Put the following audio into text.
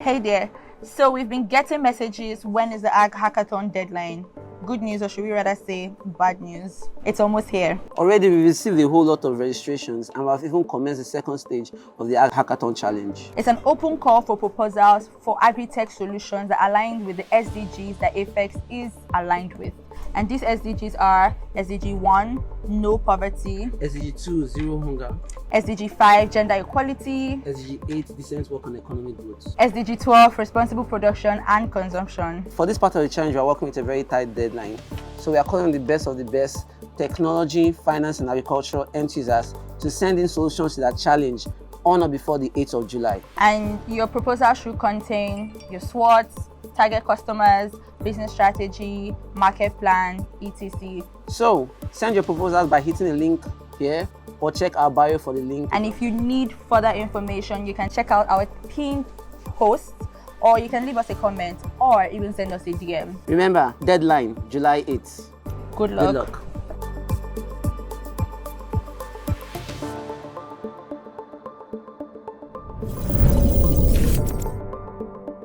Hey there. So we've been getting messages, when is the ag-hackathon deadline? Good news, or should we rather say bad news? It's almost here. Already we received a whole lot of registrations and we have even commenced the second stage of the ag-hackathon challenge. It's an open call for proposals for agri-tech solutions that align with the SDGs that Apex is aligned with. And these SDGs are SDG 1, no poverty, SDG 2, zero hunger, SDG 5, gender equality, SDG 8, decent work and economic growth, SDG 12, responsible production and consumption. For this part of the challenge, we are working with a very tight deadline. So we are calling on the best of the best technology, finance and agricultural end users to send in solutions to that challenge on or before the 8th of July. And your proposal should contain your SWOTs, target customers, business strategy, market plan, etc. So send your proposals by hitting the link here or check our bio for the link. And if you need further information, you can check out our pinned post, or you can leave us a comment or even send us a DM. Remember, deadline July 8th. Good luck. Good luck.